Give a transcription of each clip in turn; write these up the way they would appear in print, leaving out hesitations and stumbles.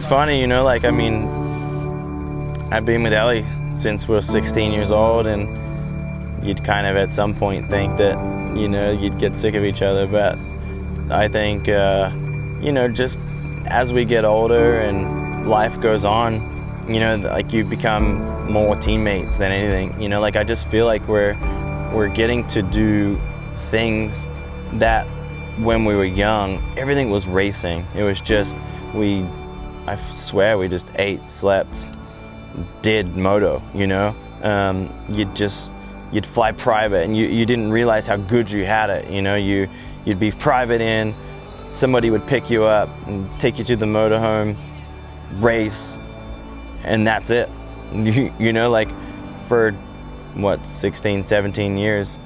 it's funny, you know, like, I mean, I've been with Ellie since we were 16 years old, and you'd kind of at some point think that, you know, you'd get sick of each other, but I think, you know, just as we get older and life goes on, you know, like you become more teammates than anything, you know, like I just feel like we're getting to do things that when we were young, everything was racing. It was just, I swear we just ate, slept, did moto, you know? You'd fly private and you didn't realize how good you had it, you know? You'd be private in, somebody would pick you up and take you to the motorhome, race, and that's it. You know, like for what, 16, 17 years,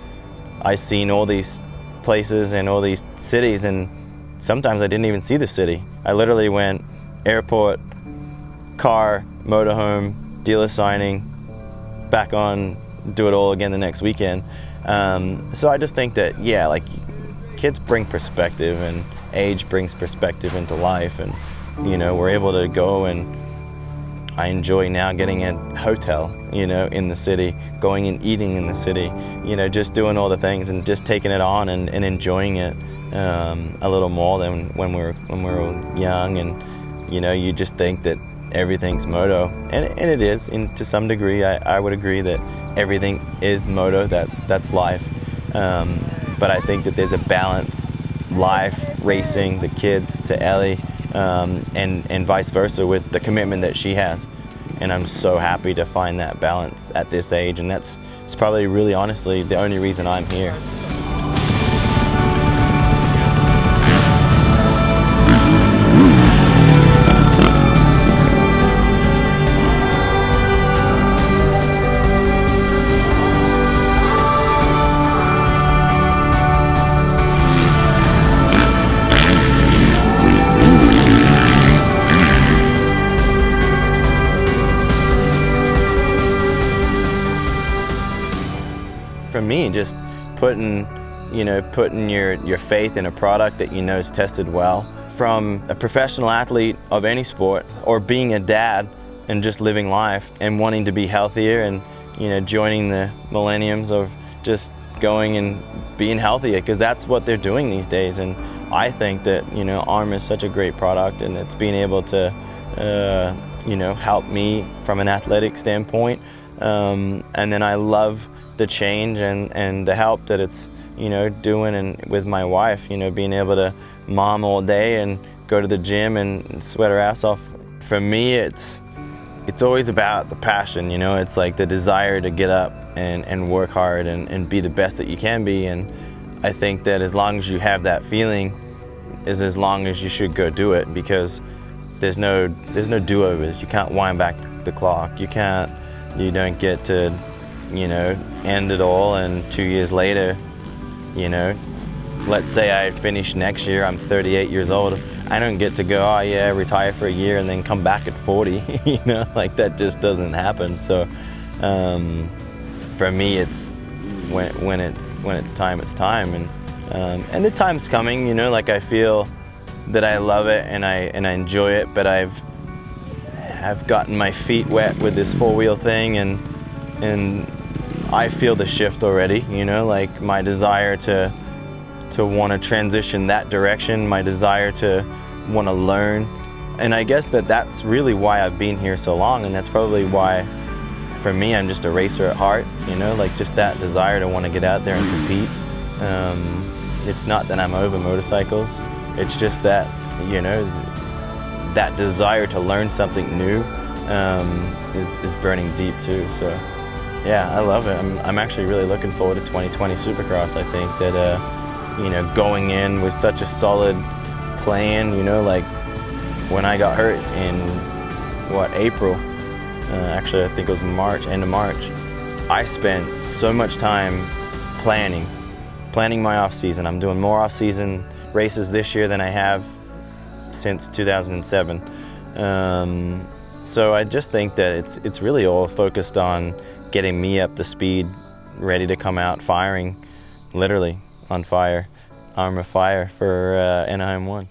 I've seen all these places and all these cities, and sometimes I didn't even see the city. I literally went airport, car, motorhome, dealer signing, back on, do it all again the next weekend. So I just think that, yeah, like kids bring perspective, and age brings perspective into life, and you know, we're able to go, and I enjoy now getting a hotel, you know, in the city, going and eating in the city, you know, just doing all the things and just taking it on and enjoying it a little more than when we were young. And you know, you just think that everything's moto, and it is, to some degree. I would agree that everything is moto. That's life. But I think that there's a balance, life, racing, the kids to Ellie, and vice versa with the commitment that she has. And I'm so happy to find that balance at this age, and it's probably really honestly the only reason I'm here. For me, just putting your faith in a product that you know is tested well. From a professional athlete of any sport, or being a dad and just living life and wanting to be healthier, and you know, joining the millenniums of just going and being healthier, because that's what they're doing these days. And I think that, you know, ARMA is such a great product, and it's been able to you know, help me from an athletic standpoint, and then I love the change and the help that it's, you know, doing, and with my wife, you know, being able to mom all day and go to the gym and sweat her ass off. For me, it's always about the passion, you know. It's like the desire to get up and work hard and be the best that you can be. And I think that as long as you have that feeling, is as long as you should go do it, because there's no do-overs. You can't wind back the clock. You don't get to, you know, end it all, and 2 years later, you know, let's say I finish next year, I'm 38 years old, I don't get to go, oh yeah, retire for a year and then come back at 40, you know, like that just doesn't happen. So for me, it's when it's time, it's time, and the time's coming, you know, like I feel that I love it and I enjoy it, but I've gotten my feet wet with this four-wheel thing, and I feel the shift already, you know, like my desire to want to transition that direction, my desire to want to learn. And I guess that's really why I've been here so long, and that's probably why, for me, I'm just a racer at heart, you know, like just that desire to want to get out there and compete. It's not that I'm over motorcycles, it's just that, you know, that desire to learn something new is burning deep too. So yeah, I love it. I'm actually really looking forward to 2020 Supercross. I think that, you know, going in with such a solid plan, you know, like when I got hurt in, April, actually I think it was March, end of March, I spent so much time planning my off-season. I'm doing more off-season races this year than I have since 2007. So I just think that it's really all focused on getting me up to speed, ready to come out firing, literally on fire, ARMA fire for Anaheim One.